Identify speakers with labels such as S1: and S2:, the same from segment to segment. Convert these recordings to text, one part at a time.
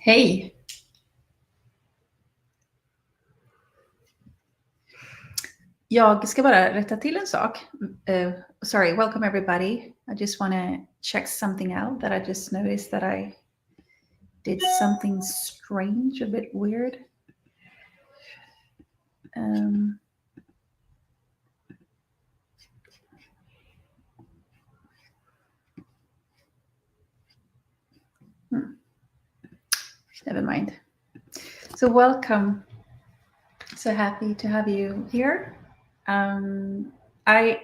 S1: Hej! Jag ska bara rätta till en sak. Sorry, welcome everybody. I just want to check something out that I just noticed that I did something strange, a bit weird. Never mind. So welcome. So happy to have you here. I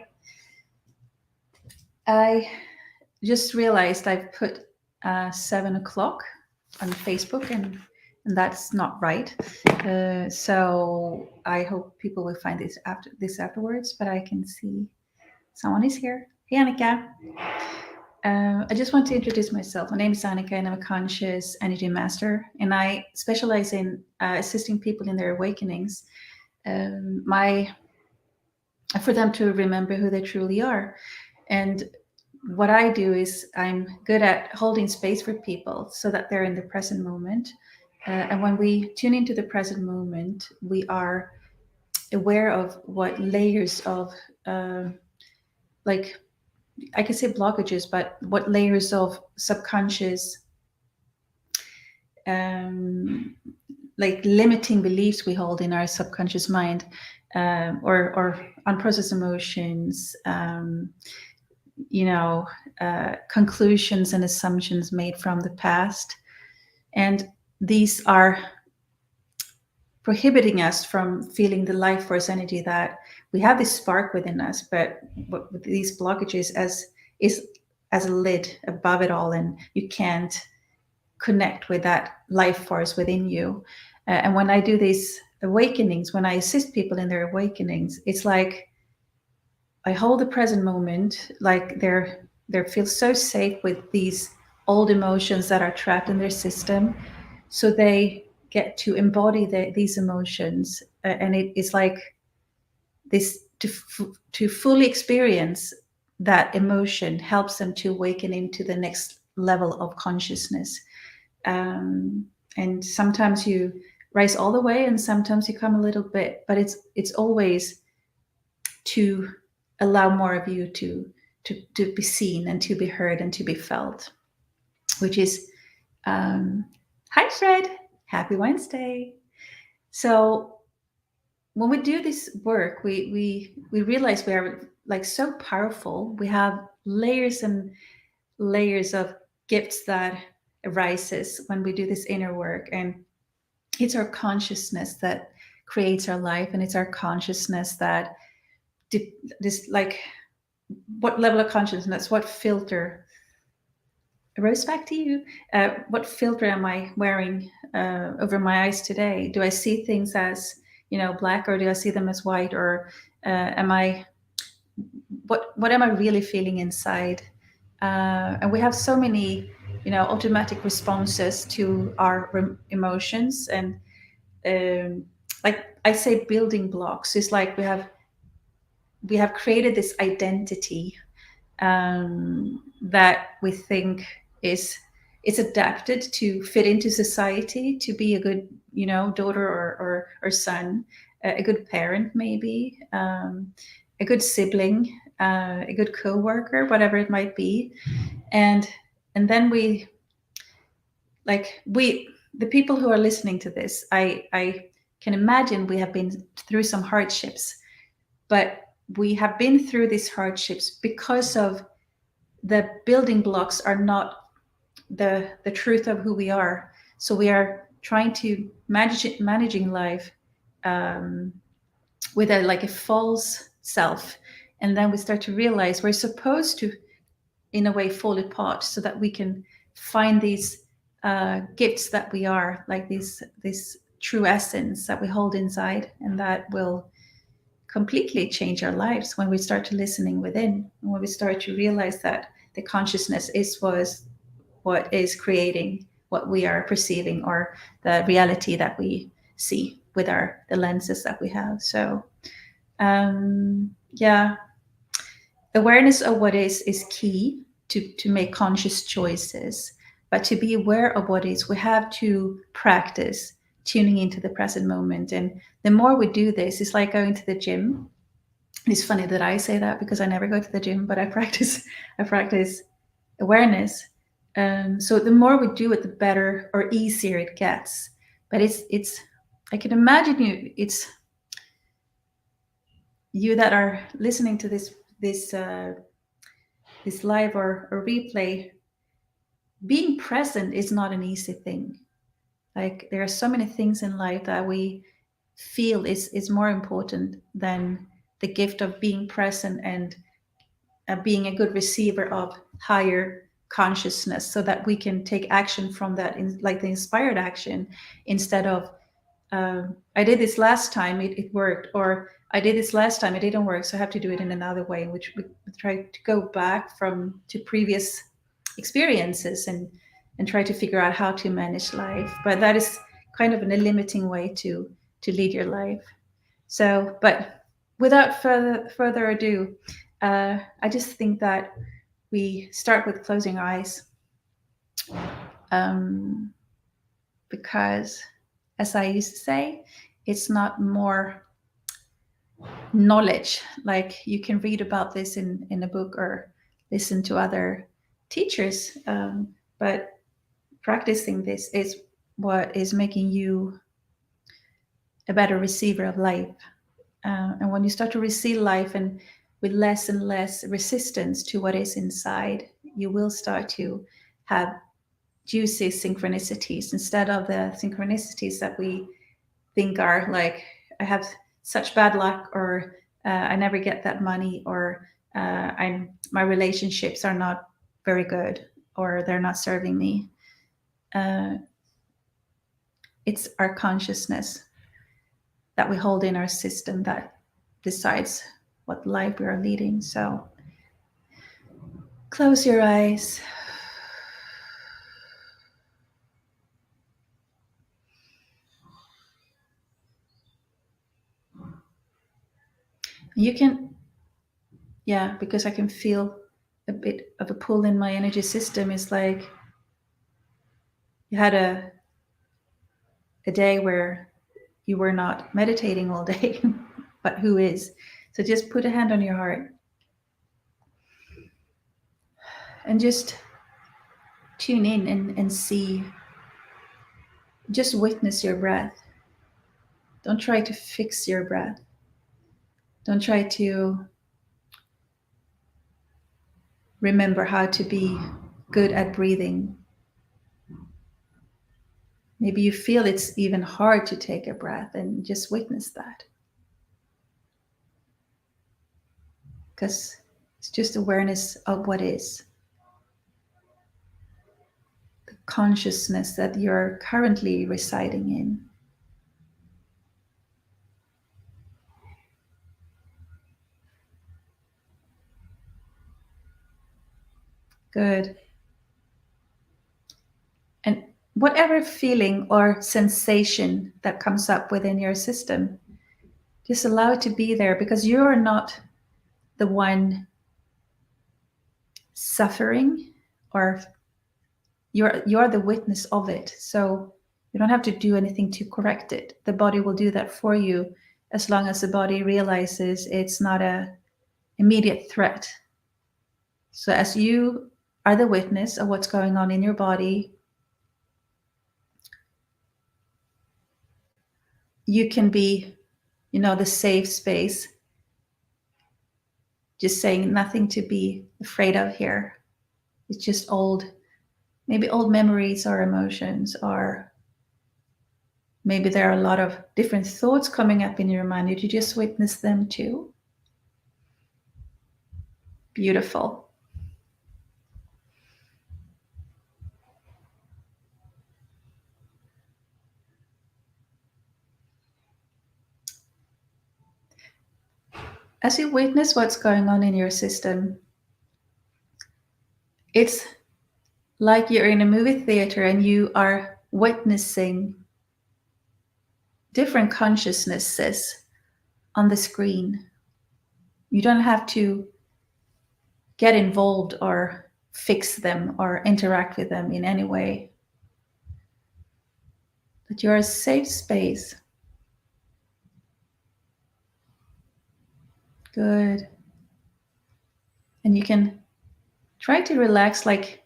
S1: just realized I've put 7 o'clock on Facebook, and that's not right. So I hope people will find this afterwards. But I can see someone is here. Hey, Annika. I just want to introduce myself. My name is Annika, and I'm a conscious energy master, and I specialize in assisting people in their awakenings. For them to remember who they truly are. And what I do is I'm good at holding space for people so that they're in the present moment. And when we tune into the present moment, we are aware of what layers of, like, I can say blockages, but what layers of subconscious, like limiting beliefs we hold in our subconscious mind, or unprocessed emotions, conclusions and assumptions made from the past. And these are prohibiting us from feeling the life force energy that we have, this spark within us, but with these blockages as a lid above it all, and you can't connect with that life force within you. And when I do these awakenings, when I assist people in their awakenings, it's like I hold the present moment, like they feel so safe with these old emotions that are trapped in their system, so they get to embody these emotions, and it is like this to fully experience that emotion helps them to awaken into the next level of consciousness. And sometimes you rise all the way, and sometimes you come a little bit, but it's always to allow more of you to be seen and to be heard and to be felt, which is hi Fred, happy Wednesday. So when we do this work, we realize we are like so powerful. We have layers and layers of gifts that arises when we do this inner work, and it's our consciousness that creates our life, and it's our consciousness that this, like, what level of consciousness, what filter, Rose, back to you. What filter am I wearing over my eyes today? Do I see things as, black, or do I see them as white, or what am I really feeling inside? And we have so many, automatic responses to our emotions, and like I say, building blocks. It's like we have created this identity that we think is adapted to fit into society, to be a good, daughter or son, a good parent, maybe, a good sibling, a good co-worker, whatever it might be. And then the people who are listening to this, I can imagine we have been through some hardships, but we have been through these hardships because of the building blocks are not the truth of who we are. So we are trying to managing life with a false self, and then we start to realize we're supposed to, in a way, fall apart so that we can find these gifts that we are, like this true essence that we hold inside, and that will completely change our lives when we start to listening within, and when we start to realize that the consciousness was what is creating what we are perceiving, or the reality that we see with the lenses that we have. So awareness of what is key to make conscious choices. But to be aware of what is, we have to practice tuning into the present moment. And the more we do this, it's like going to the gym. It's funny that I say that because I never go to the gym, but I practice awareness. So the more we do it, the better or easier it gets. But it's I can imagine it's you that are listening to this live or replay. Being present is not an easy thing. Like there are so many things in life that we feel is more important than the gift of being present and being a good receiver of higher consciousness, so that we can take action from that, like the inspired action, instead of I did this last time, it worked, or I did this last time, it didn't work, so I have to do it in another way, which we try to go back to previous experiences and try to figure out how to manage life. But that is kind of a limiting way to lead your life. So, but without further ado, I just think that we start with closing our eyes, because, as I used to say, it's not more knowledge. Like you can read about this in a book or listen to other teachers, but practicing this is what is making you a better receiver of life. And when you start to receive life and with less and less resistance to what is inside, you will start to have juicy synchronicities instead of the synchronicities that we think are like, I have such bad luck, or I never get that money, or my relationships are not very good, or they're not serving me. It's our consciousness that we hold in our system that decides what life we are leading. So close your eyes. You can, yeah, because I can feel a bit of a pull in my energy system. It's like you had a day where you were not meditating all day, but who is? So just put a hand on your heart and just tune in and see, just witness your breath. Don't try to fix your breath. Don't try to remember how to be good at breathing. Maybe you feel it's even hard to take a breath, and just witness that. Because it's just awareness of what is. The consciousness that you're currently residing in. Good. And whatever feeling or sensation that comes up within your system, just allow it to be there, because you're not the one suffering, or you're the witness of it. So you don't have to do anything to correct it. The body will do that for you, as long as the body realizes it's not a immediate threat. So as you are the witness of what's going on in your body, you can be, the safe space, just saying nothing to be afraid of here. It's just maybe old memories or emotions, or maybe there are a lot of different thoughts coming up in your mind. Did you just witness them too? Beautiful. As you witness what's going on in your system, it's like you're in a movie theater and you are witnessing different consciousnesses on the screen. You don't have to get involved or fix them or interact with them in any way. That you're a safe space. Good. And you can try to relax, like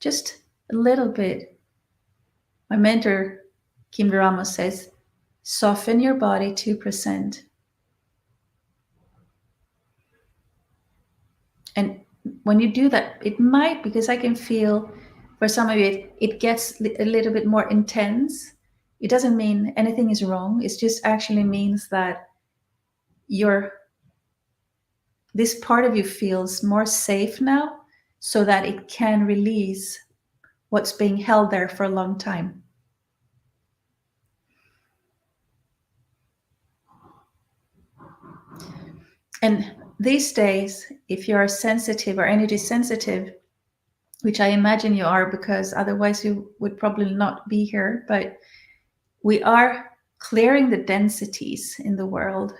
S1: just a little bit. My mentor, Kim Ramos, says, soften your body 2%. And when you do that, it might, because I can feel for some of it gets a little bit more intense. It doesn't mean anything is wrong. It just actually means that your this part of you feels more safe now, so that it can release what's being held there for a long time. And these days, if you are sensitive or energy sensitive, which I imagine you are, because otherwise you would probably not be here, but we are clearing the densities in the world.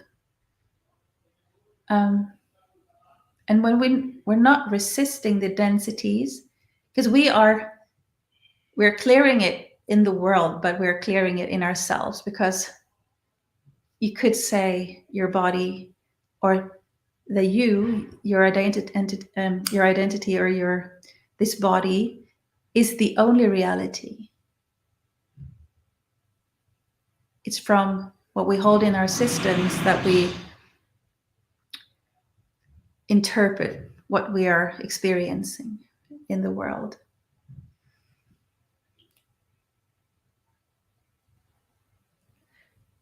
S1: And when we're not resisting the densities, because we're clearing it in the world, but we're clearing it in ourselves, because you could say your body or your identity or this body is the only reality. It's from what we hold in our systems that we interpret what we are experiencing in the world.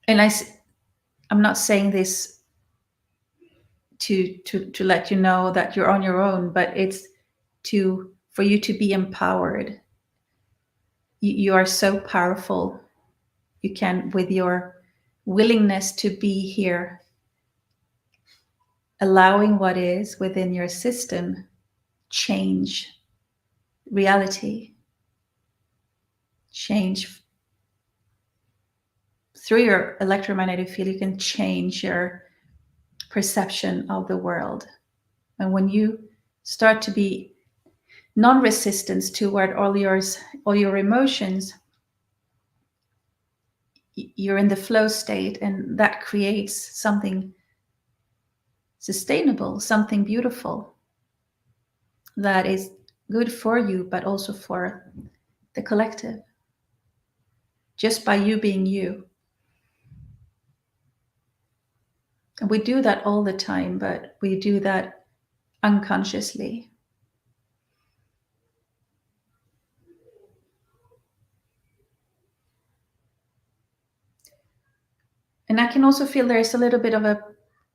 S1: And I'm not saying this to let you know that you're on your own, but it's for you to be empowered. You are so powerful. You can, with your willingness to be here, allowing what is within your system, change reality, change through your electromagnetic field. You can change your perception of the world. And when you start to be non-resistance toward all your emotions, you're in the flow state, and that creates something sustainable, something beautiful that is good for you, but also for the collective, just by you being you. And we do that all the time, but we do that unconsciously. And I can also feel there's a little bit of a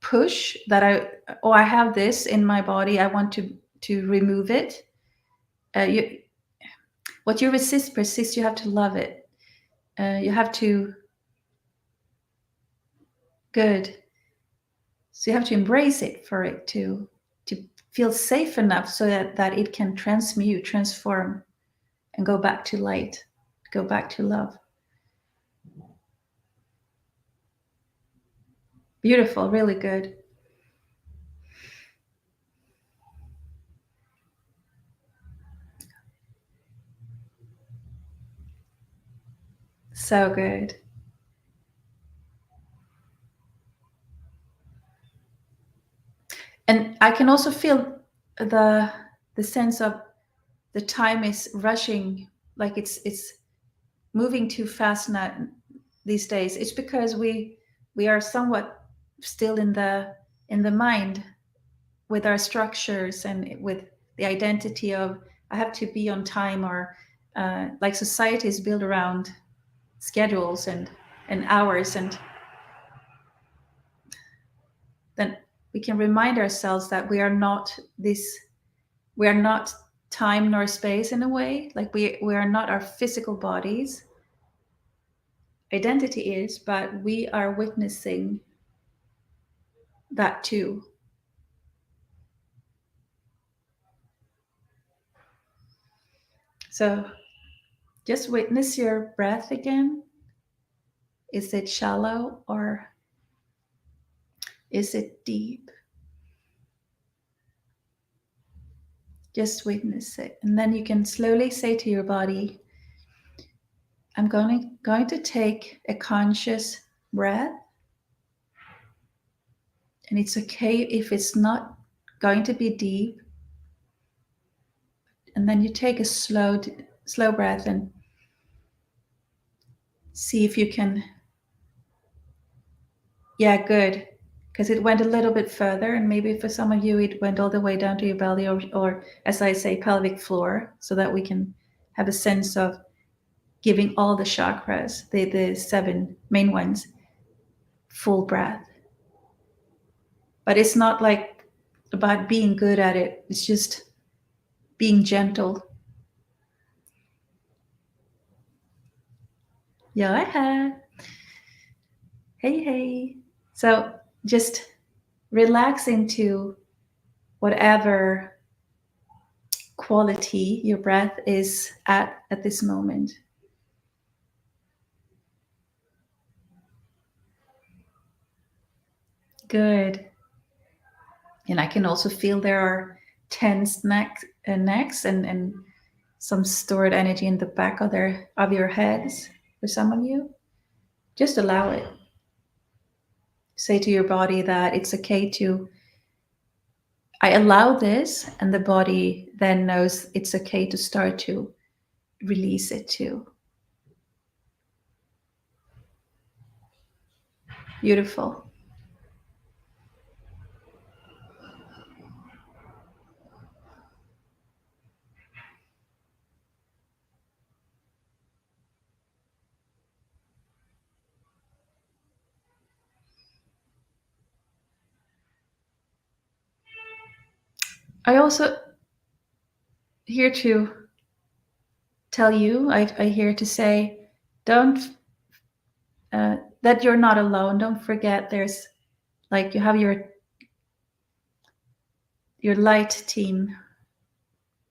S1: push that I have this in my body, I want to remove it. What you resist persists. You have to love it. You have to, good. So you have to embrace it for it to feel safe enough, so that it can transmute, transform, and go back to light, go back to love. Beautiful, really good. So good. And I can also feel the sense of the time is rushing, like it's moving too fast now these days. It's because we are somewhat still in the mind, with our structures and with the identity of I have to be on time, or like society is built around schedules and hours. And then we can remind ourselves that we are not time nor space, in a way. Like we are not our physical bodies. Identity is, but we are witnessing that too. So just witness your breath again. Is it shallow or is it deep? Just witness it. And then you can slowly say to your body, I'm going to take a conscious breath. And it's okay if it's not going to be deep. And then you take a slow breath and see if you can. Yeah, good. Because it went a little bit further, and maybe for some of you it went all the way down to your belly, or as I say, pelvic floor, so that we can have a sense of giving all the chakras, the 7 main ones, full breath. But it's not like about being good at it. It's just being gentle. Yeah. Hey. So just relax into whatever quality your breath is at this moment. Good. And I can also feel there are tense necks and some stored energy in the back of your heads for some of you. Just allow it. Say to your body that it's okay to, I allow this, and the body then knows it's okay to start to release it too. Beautiful. I also here to tell you, I here to say, don't that you're not alone. Don't forget, there's like you have your light team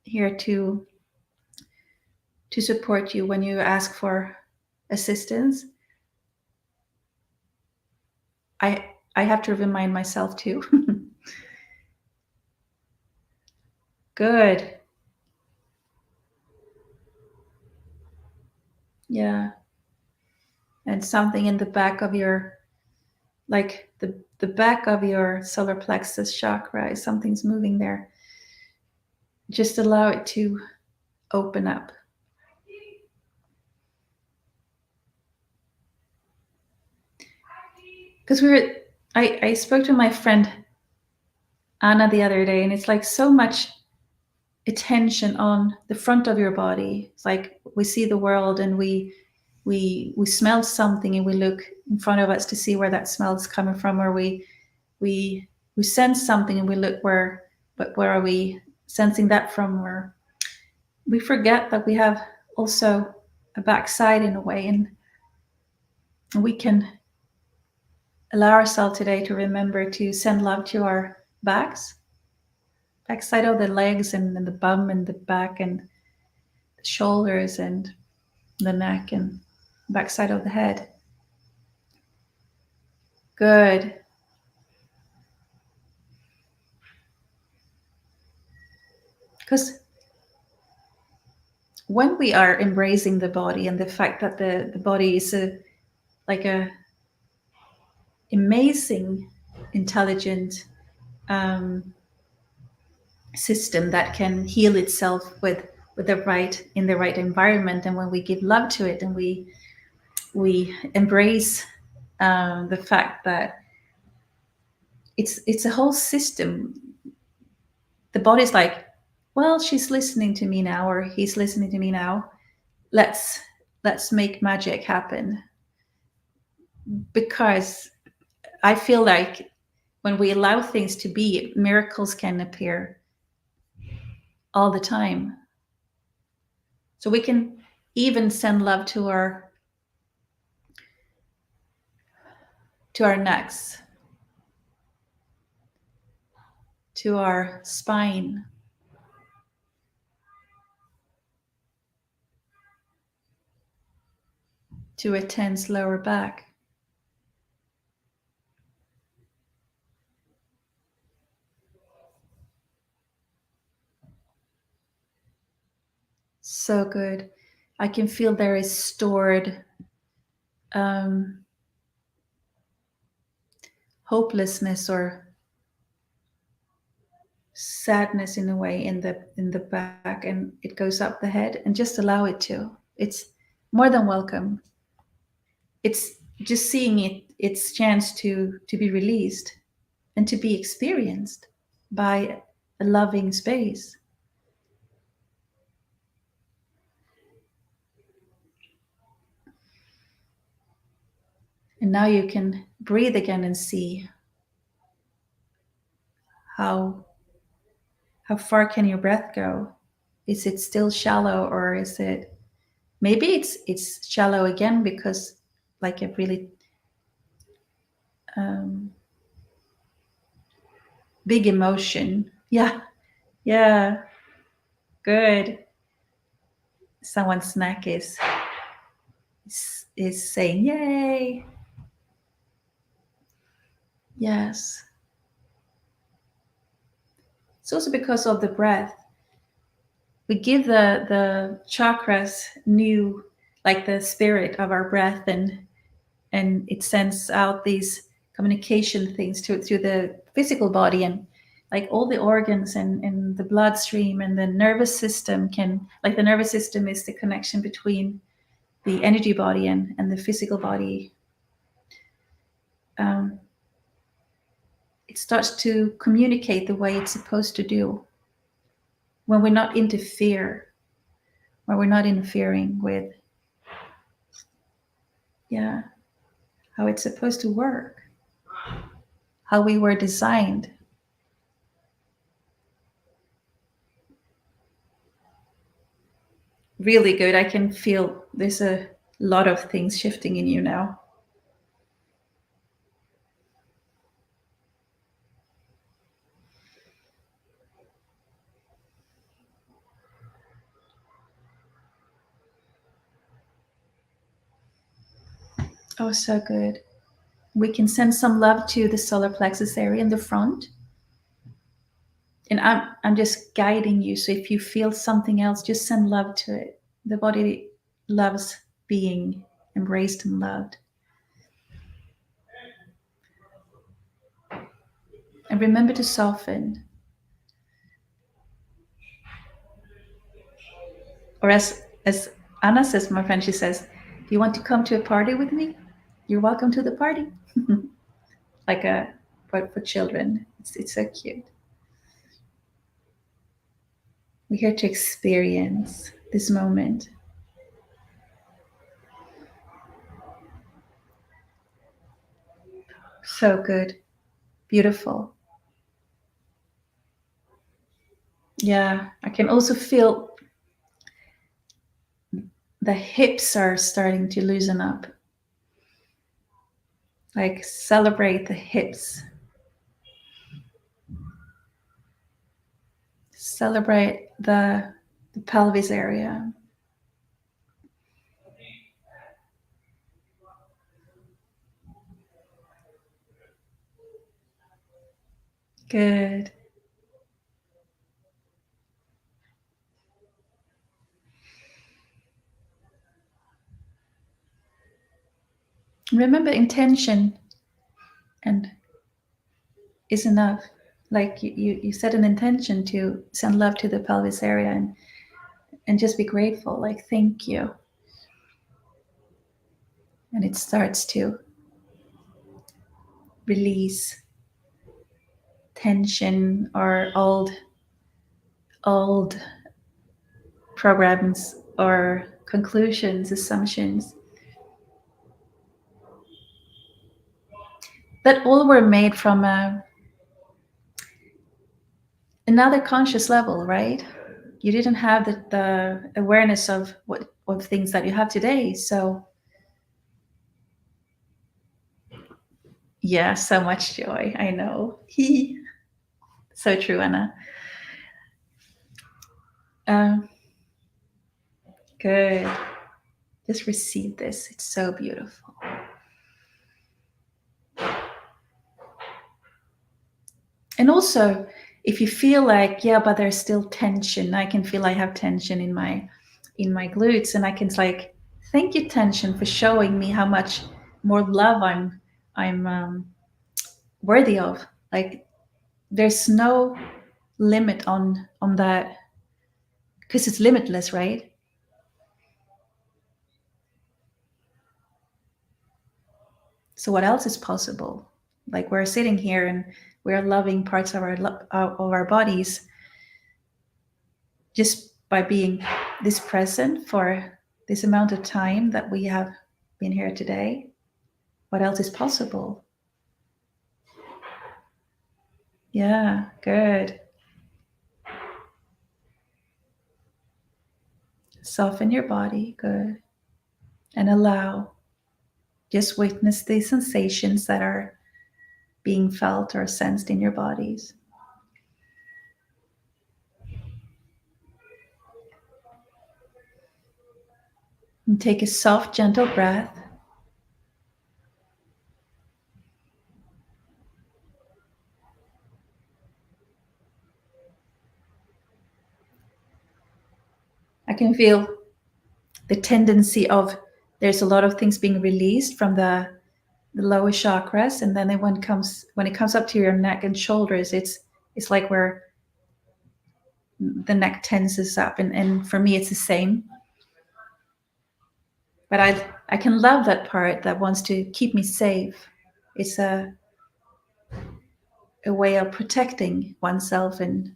S1: here to support you when you ask for assistance. I have to remind myself too. Good. Yeah. And something in the back of your, like the back of your solar plexus chakra, is something's moving there. Just allow it to open up. Because I spoke to my friend Anna the other day, and it's like so much attention on the front of your body. It's like we see the world and we smell something and we look in front of us to see where that smell is coming from, or we sense something and we look where are we sensing that from, or we forget that we have also a backside in a way, and we can allow ourselves today to remember to send love to our backside of the legs and the bum and the back and the shoulders and the neck and backside of the head. Good. Because when we are embracing the body and the fact that the body is like a amazing, intelligent system that can heal itself with the right in the right environment, and when we give love to it and we embrace the fact that it's a whole system. The body's like, well, she's listening to me now, or he's listening to me now. Let's make magic happen. Because I feel like when we allow things to be, miracles can appear all the time. So we can even send love to our necks, to our spine, to a tense lower back. So good. I can feel there is stored um, hopelessness or sadness in a way in the back, and it goes up the head, and just allow it to. It's more than welcome. It's just seeing its chance to be released and to be experienced by a loving space. And now you can breathe again and see how how far can your breath go? Is it still shallow, or is it, maybe it's shallow again because like a really um, big emotion. Yeah, yeah, good. Someone's snack is saying yay. Yes. It's also because of the breath. We give the chakras new, like the spirit of our breath, and it sends out these communication things to the physical body, and like all the organs and the bloodstream and the nervous system can, like the nervous system is the connection between the energy body and the physical body. um, it starts to communicate the way it's supposed to do when we're not interfere, when we're not interfering with, yeah, how it's supposed to work, how we were designed. Really good. I can feel there's a lot of things shifting in you now. Oh, so good. We can send some love to the solar plexus area in the front. And I'm just guiding you. So if you feel something else, just send love to it. The body loves being embraced and loved. And remember to soften. Or as Anna says, my friend, she says, "Do you want to come to a party with me? You're welcome to the party." Like a for children. It's so cute. We're here to experience this moment. So good. Beautiful. Yeah, I can also feel the hips are starting to loosen up. Like celebrate the hips. Celebrate the pelvis area. Good. Remember, intention and is enough. Like you set an intention to send love to the pelvis area, and just be grateful. Like, thank you. And it starts to release tension or old programs or conclusions, assumptions that all were made from another conscious level, right? You didn't have the awareness of what of things that you have today. So yeah, so much joy. I know. So true, Anna. Um, good. Just receive this. It's so beautiful. And also, if you feel like, yeah, but there's still tension, I can feel I have tension in in my glutes, and I can like, thank you, tension, for showing me how much more love I'm worthy of. Like, there's no limit on that, because it's limitless, right? So what else is possible? Like, we're sitting here and we're loving parts of our bodies just by being this present for this amount of time that we have been here today. What else is possible? Yeah, good. Soften your body, good. And allow, just witness the sensations that are being felt or sensed in your bodies. And take a soft, gentle breath. I can feel the tendency of, there's a lot of things being released from the lower chakras, and then when it comes up to your neck and shoulders, it's like where the neck tenses up, and for me it's the same. But I can love that part that wants to keep me safe. It's a way of protecting oneself, and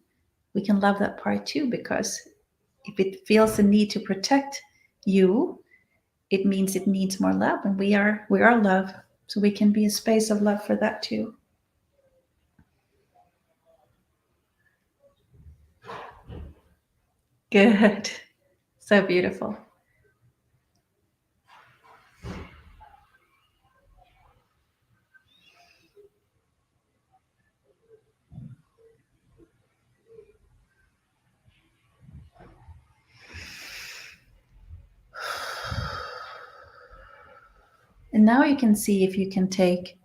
S1: we can love that part too, because if it feels the need to protect you, it means it needs more love, and we are love, so we can be a space of love for that too. Good. So beautiful. And now you can see if you can take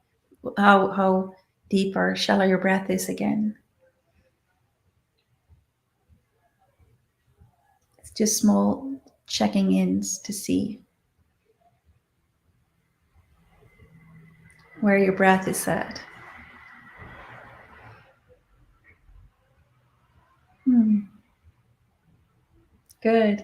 S1: how deep or shallow your breath is again. It's just small checking ins to see where your breath is at. Hmm. Good.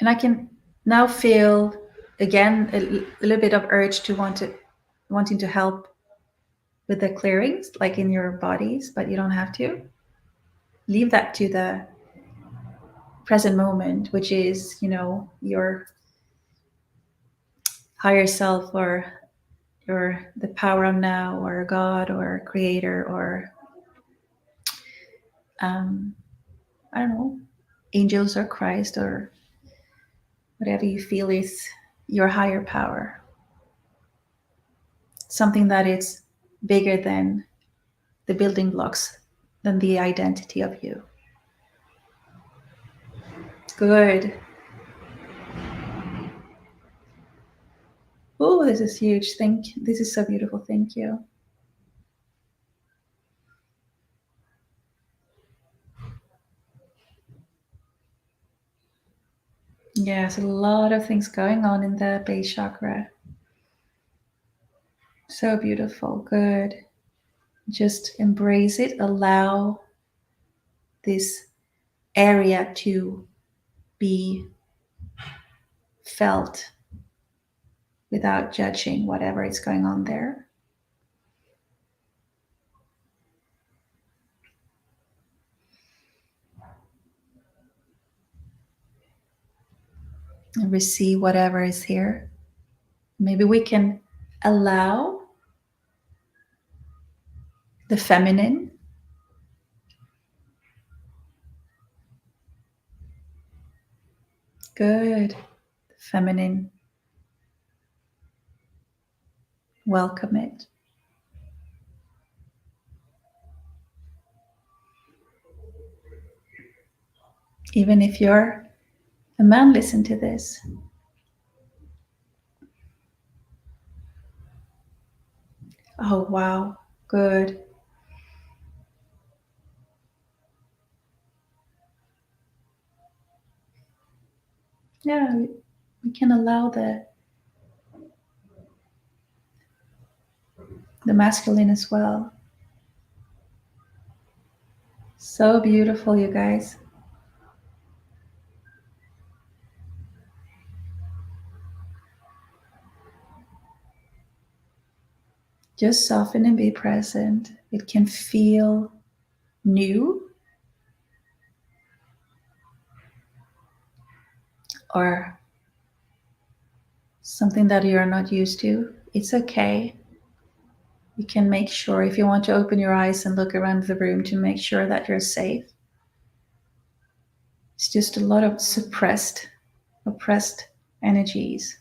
S1: And I can now feel again a little bit of urge to wanting to help with the clearings, like in your bodies, but you don't have to. Leave that to the present moment, which is, your higher self, or the power of now, or God, or creator, or um, I don't know, angels, or Christ, or whatever you feel is your higher power. Something that is bigger than the building blocks, than the identity of you. Good. Oh, this is huge. This is so beautiful. Thank you. Yes, a lot of things going on in the base chakra. So beautiful. Good. Just embrace it. Allow this area to be felt without judging whatever is going on there. And receive whatever is here. Maybe we can allow the feminine. Good. The feminine welcome it. Even if you're a man, listen to this. Oh, wow. Good. Yeah, we can allow the masculine as well. So beautiful, you guys. Just soften and be present. It can feel new or something that you're not used to. It's okay. You can make sure, if you want to open your eyes and look around the room, to make sure that you're safe. It's just a lot of oppressed energies.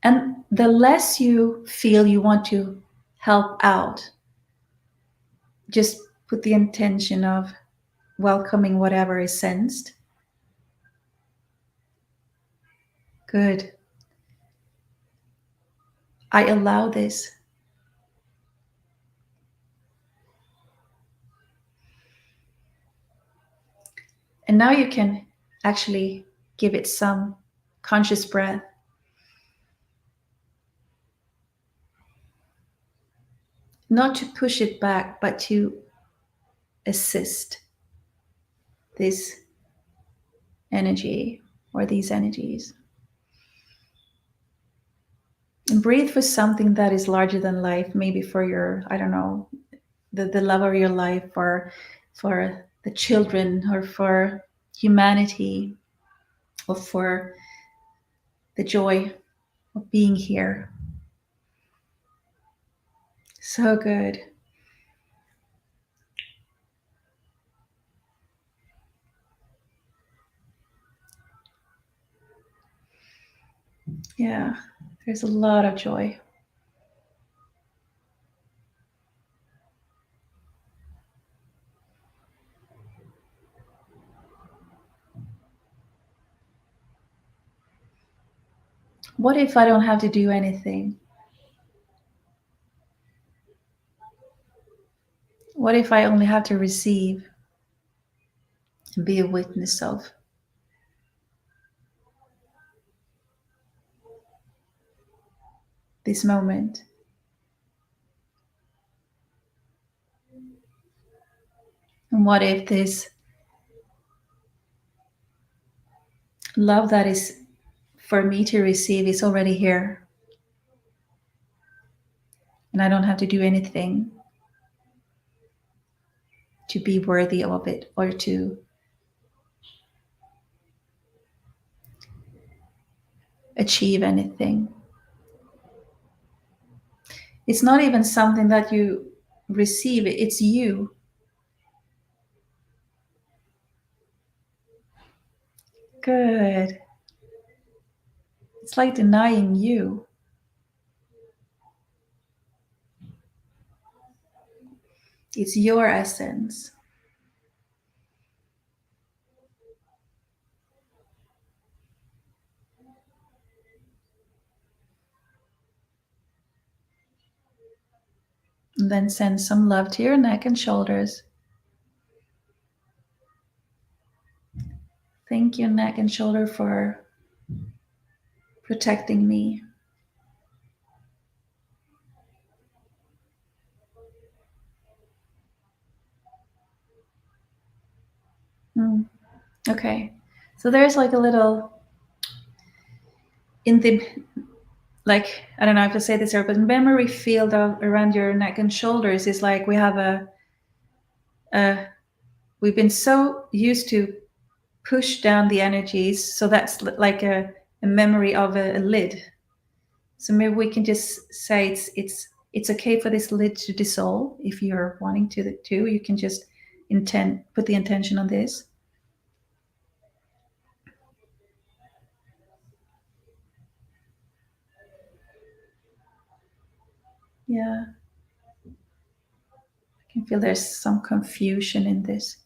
S1: And the less you feel you want to help out, just put the intention of welcoming whatever is sensed. Good. I allow this. And now you can actually give it some conscious breath. Not to push it back, but to assist this energy or these energies. And breathe for something that is larger than life, maybe for your, I don't know, the love of your life, or for the children, or for humanity, or for the joy of being here. So good. Yeah, there's a lot of joy. What if I don't have to do anything? What if I only have to receive and be a witness of this moment? And what if this love that is for me to receive is already here, and I don't have to do anything to be worthy of it or to achieve anything? It's not even something that you receive, it's you. Good. It's like denying you. It's your essence. And then send some love to your neck and shoulders. Thank you, neck and shoulder, for protecting me. Mm. Okay. So there's like a little in the, like, I don't know how to say this here, but memory field of around your neck and shoulders is like we have we've been so used to push down the energies, so that's like a memory of a lid. So maybe we can just say it's okay for this lid to dissolve. If you're wanting to, you can just put the intention on this. Yeah, I can feel there's some confusion in this.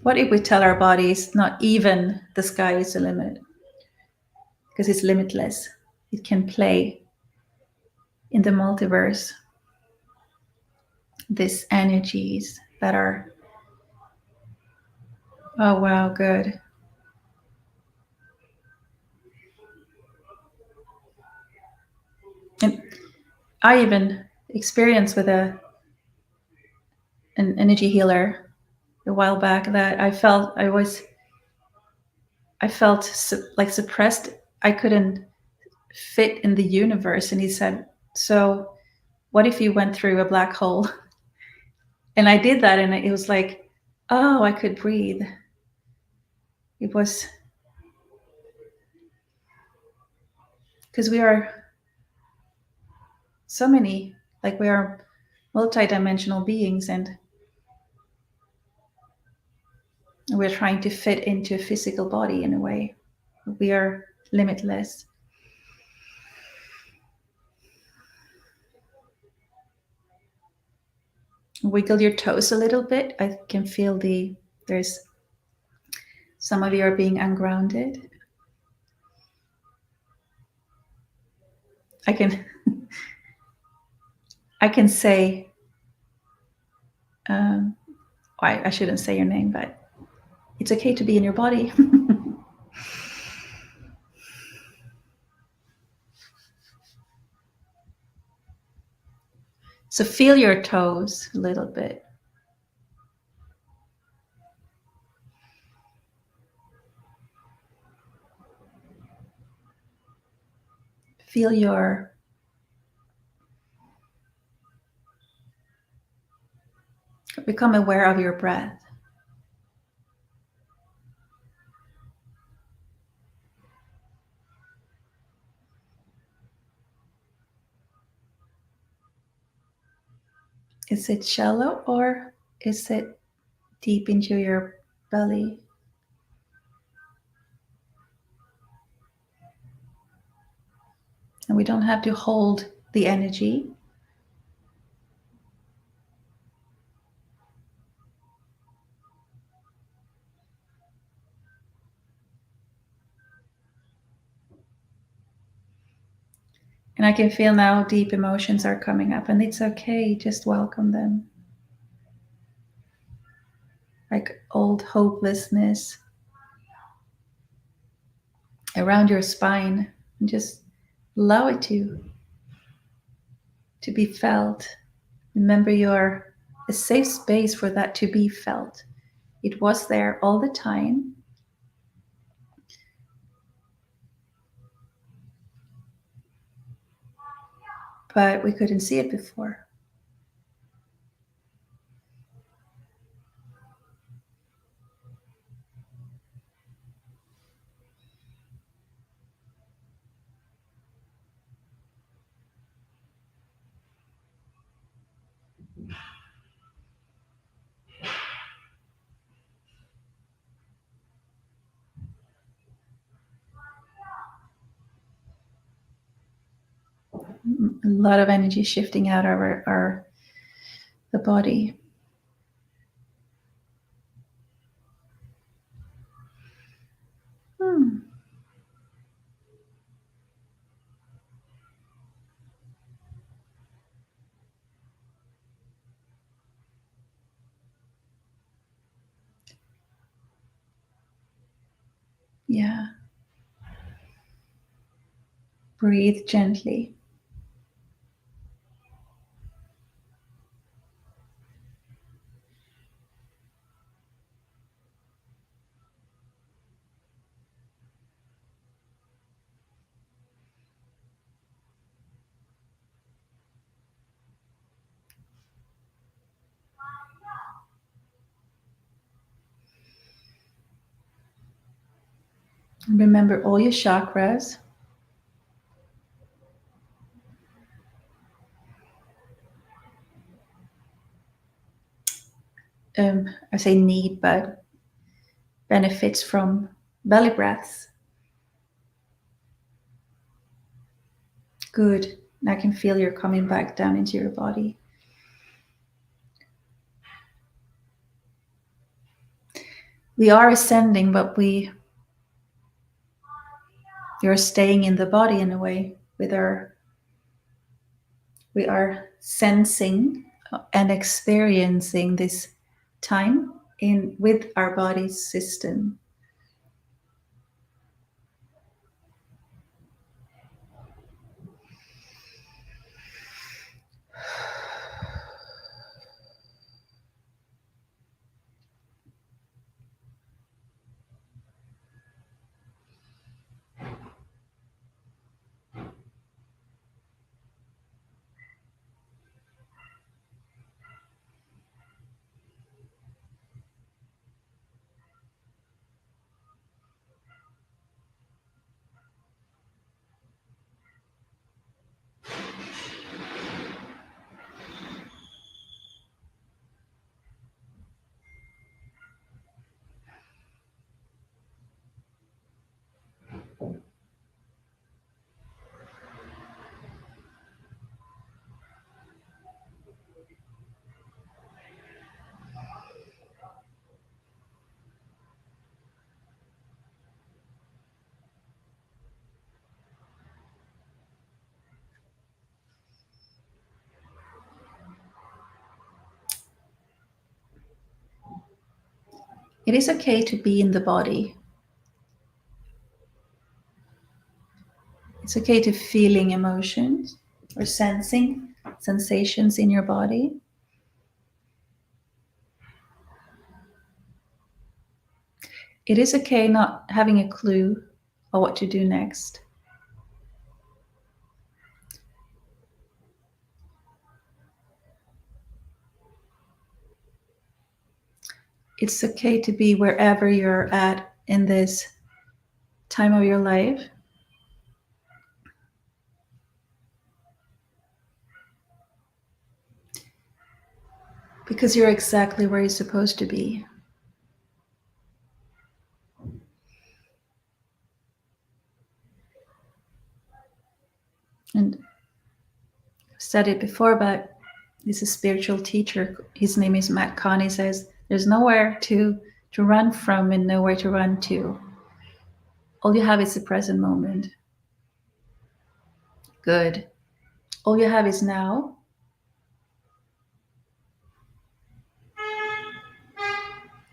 S1: What if we tell our bodies not even the sky is the limit? Because it's limitless. It can play in the multiverse. These energies that are, oh wow, good. And I even experienced with an energy healer a while back that I felt like suppressed. I couldn't fit in the universe, and he said, "So, what if you went through a black hole?" And I did that, and it was like, oh, I could breathe. It was because we are so many, like we are multidimensional beings, and we're trying to fit into a physical body in a way. We are limitless. Wiggle your toes a little bit. I can feel there's some of you are being ungrounded. I can I can say um, I shouldn't say your name, but it's okay to be in your body. So feel your toes a little bit. Feel your become aware of your breath. Is it shallow or is it deep into your belly? And we don't have to hold the energy. And I can feel now deep emotions are coming up, and it's okay, just welcome them. Like old hopelessness around your spine, and just allow it to be felt. Remember, you're a safe space for that to be felt. It was there all the time, but we couldn't see it before. A lot of energy shifting out of the body. Hmm. Yeah. Breathe gently. Remember all your chakras. I say need, but benefits from belly breaths. Good. I can feel you're coming back down into your body. We are ascending, but we are staying in the body in a way. We are sensing and experiencing this time in with our body system. It is okay to be in the body. It's okay to feeling emotions or sensing sensations in your body. It is okay not having a clue of what to do next. It's okay to be wherever you're at in this time of your life. Because you're exactly where you're supposed to be. And I've said it before, but he's a spiritual teacher. His name is Matt Kahn. He says, there's nowhere to run from and nowhere to run to. All you have is the present moment. Good. All you have is now.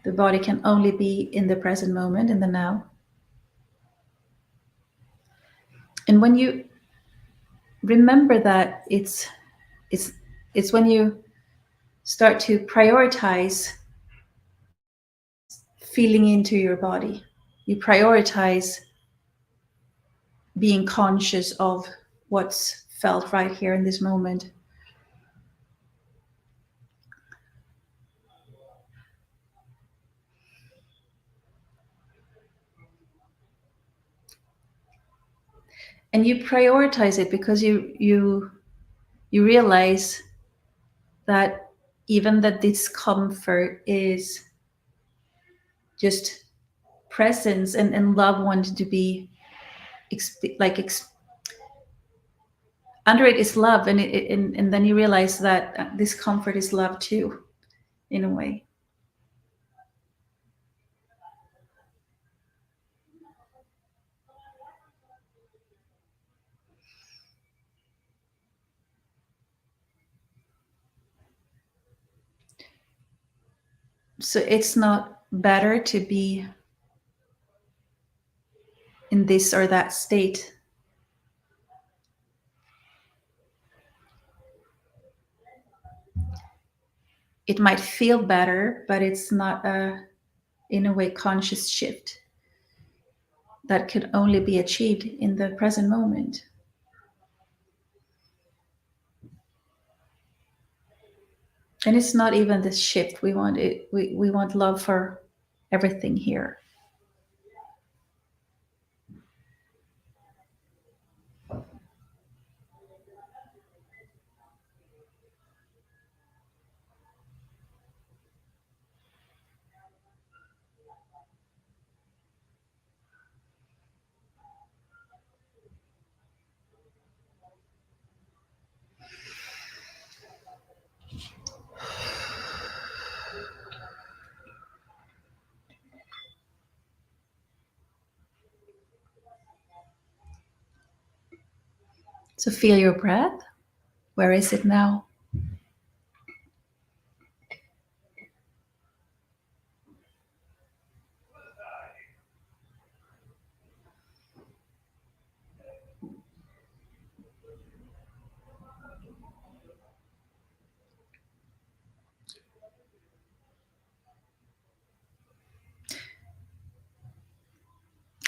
S1: The body can only be in the present moment, in the now. And when you remember that, it's when you start to prioritize feeling into your body. You prioritize being conscious of what's felt right here in this moment. And you prioritize it because you realize that even the discomfort is just presence and love wanted to be under it is love, and then you realize that discomfort is love too, in a way. So it's not better to be in this or that state. It might feel better, but it's not in a way, conscious shift that could only be achieved in the present moment. And it's not even this shift we want. We want love for everything here. So feel your breath. Where is it now?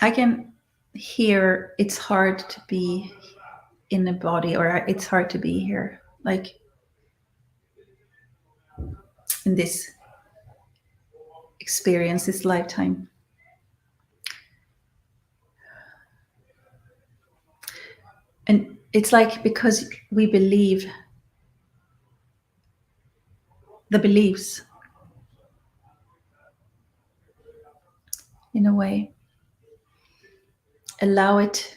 S1: I can hear it's hard to be in a body, or it's hard to be here, like in this experience, this lifetime. And it's like because we believe the beliefs in a way, allow it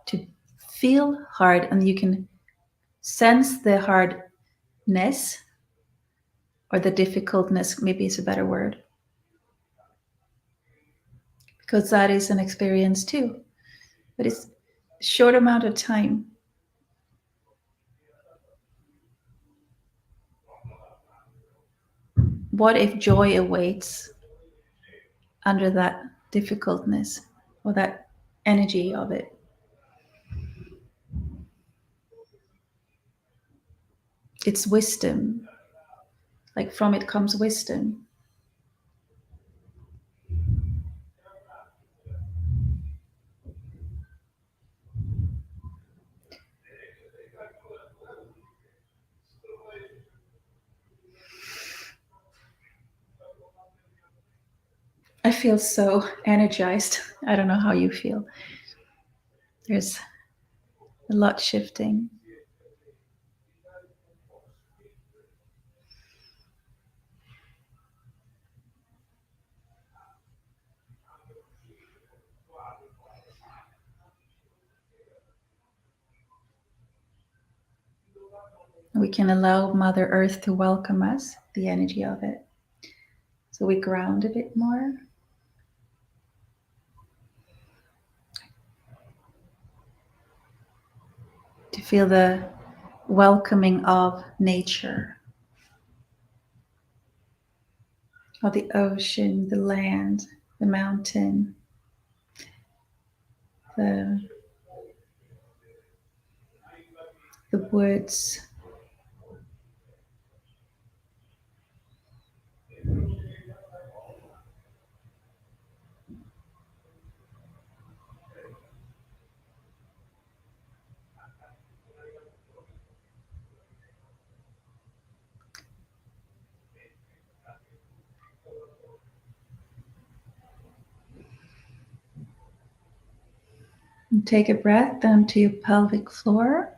S1: to feel hard, and you can sense the hardness or the difficultness, maybe is a better word, because that is an experience too. But it's a short amount of time. What if joy awaits under that difficultness or that energy of it? It's wisdom. Like from it comes wisdom. I feel so energized. I don't know how you feel. There's a lot shifting. We can allow Mother Earth to welcome us, the energy of it. So we ground a bit more. To feel the welcoming of nature, of the ocean, the land, the mountain, the, the woods. And take a breath down to your pelvic floor.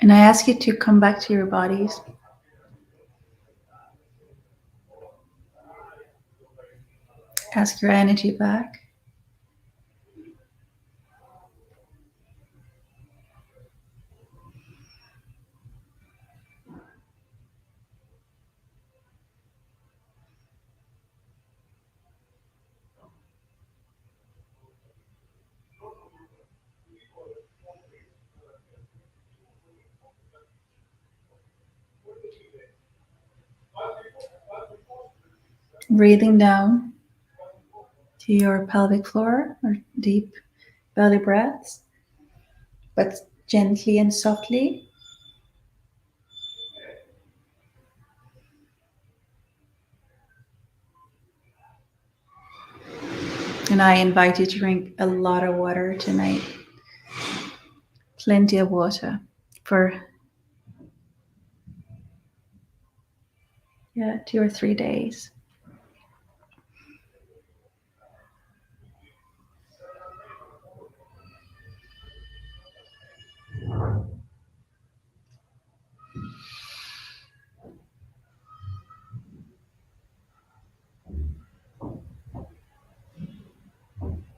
S1: And I ask you to come back to your bodies. Ask your energy back. Breathing down to your pelvic floor or deep belly breaths, but gently and softly. And I invite you to drink a lot of water tonight. Plenty of water for 2 or 3 days.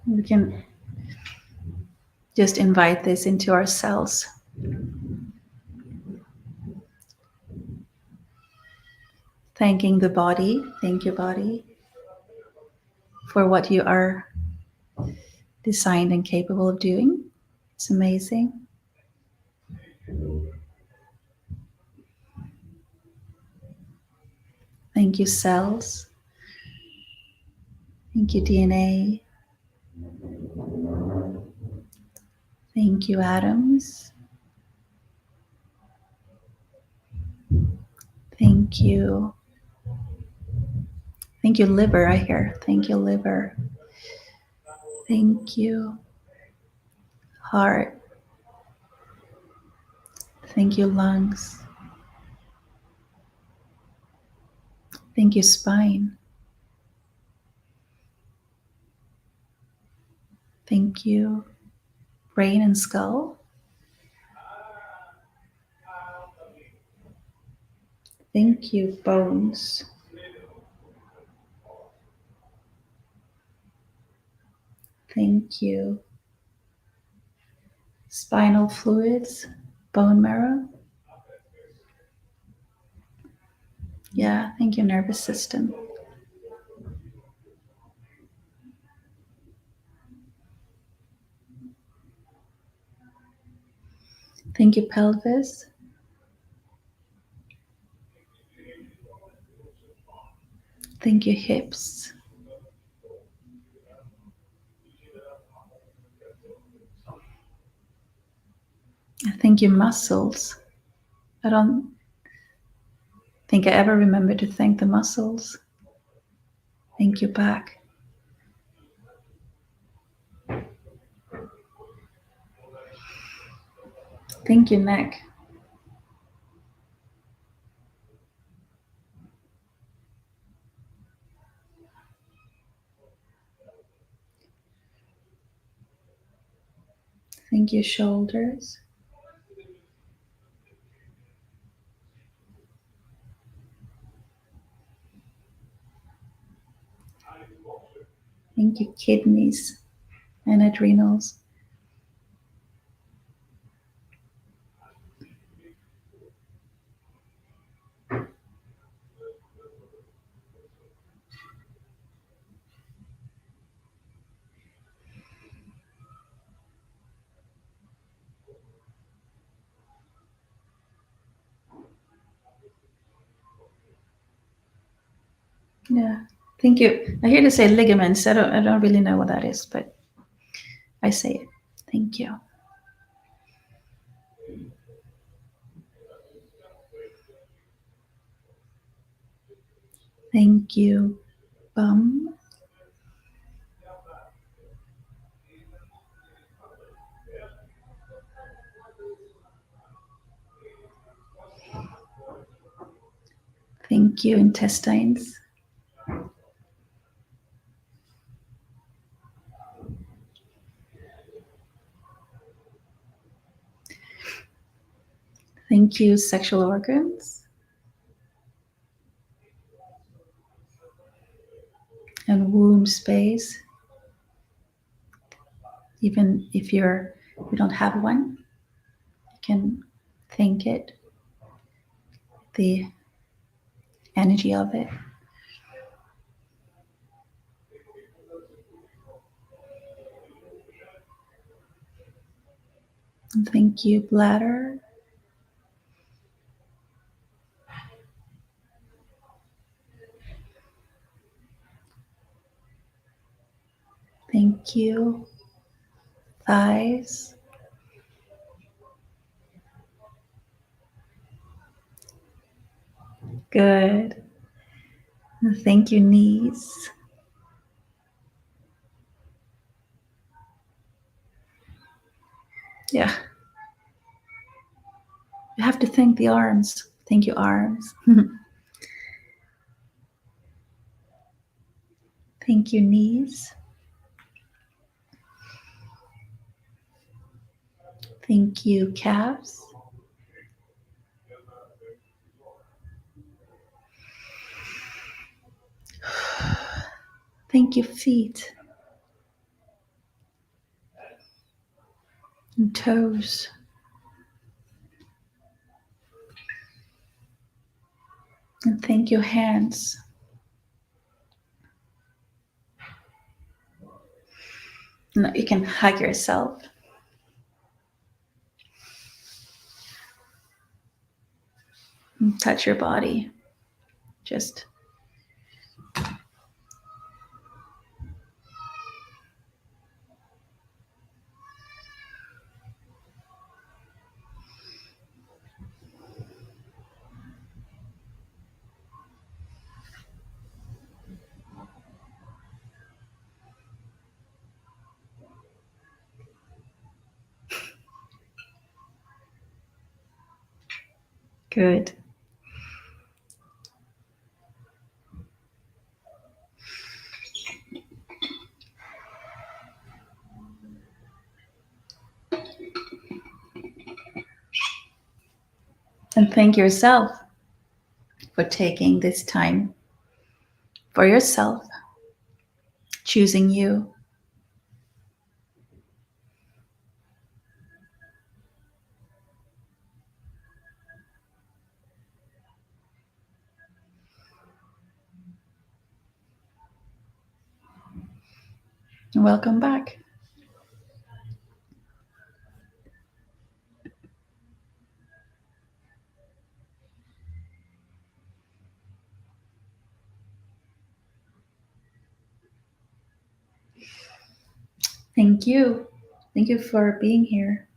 S1: We can just invite this into our cells. Thanking the body. Thank you, body, for what you are designed and capable of doing. It's amazing. Thank you, cells. Thank you, DNA. Thank you, atoms. Thank you. Thank you, liver, I hear. Thank you, liver. Thank you, heart. Thank you, lungs. Thank you, spine. Thank you, brain and skull. Thank you, bones. Thank you, spinal fluids, bone marrow. Yeah, thank you, nervous system. Thank you, pelvis. Thank you, hips. Thank you, muscles. I don't think I ever remember to thank the muscles. Thank you, back. Thank you, neck. Thank you, shoulders. Thank you, kidneys and adrenals. Yeah. Thank you. I hear to say ligaments. I don't really know what that is, but I say it. Thank you. Thank you, bum. Thank you, intestines. Thank you, sexual organs. And womb space. Even if you don't have one, you can think it, the energy of it. And thank you, bladder. Thank you, thighs. Good. And thank you, knees. Yeah. You have to thank the arms. Thank you, arms. Thank you, knees. Thank you, calves. Thank you, feet. And toes. And thank you, hands. Now you can hug yourself. And touch your body. Just good. And thank yourself for taking this time for yourself, choosing you. Welcome back. Thank you. Thank you for being here.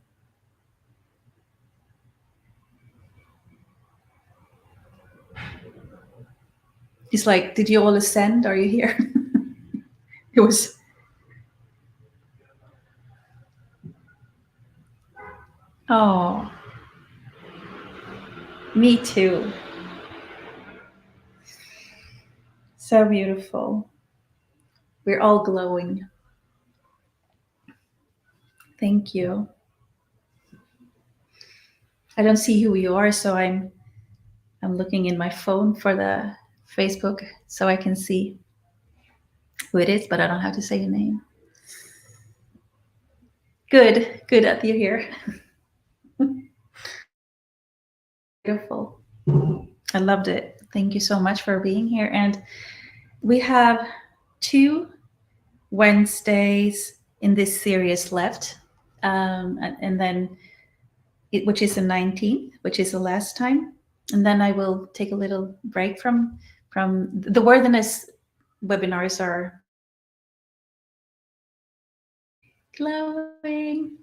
S1: He's like, did you all ascend? Are you here? It was. Oh, me too. So beautiful. We're all glowing. Thank you. I don't see who you are, so I'm looking in my phone for the Facebook so I can see who it is, but I don't have to say your name. Good that you're here. Beautiful. I loved it. Thank you so much for being here. And we have 2 Wednesdays in this series left, and then which is the 19th, which is the last time, and then I will take a little break from the Worthiness webinars are glowing.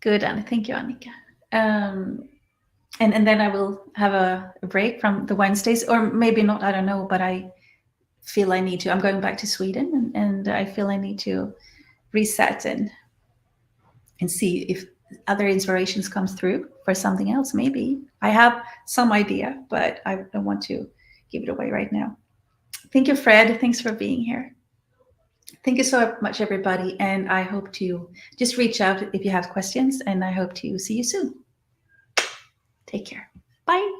S1: Good, Anna. Thank you, Annika. And then I will have a break from the Wednesdays, or maybe not. I don't know, but I feel I need to. I'm going back to Sweden, and I feel I need to reset and see if other inspirations comes through for something else. Maybe I have some idea, but I don't want to give it away right now. Thank you, Fred. Thanks for being here. Thank you so much, everybody. And I hope to just reach out if you have questions, and I hope to see you soon. Take care. Bye.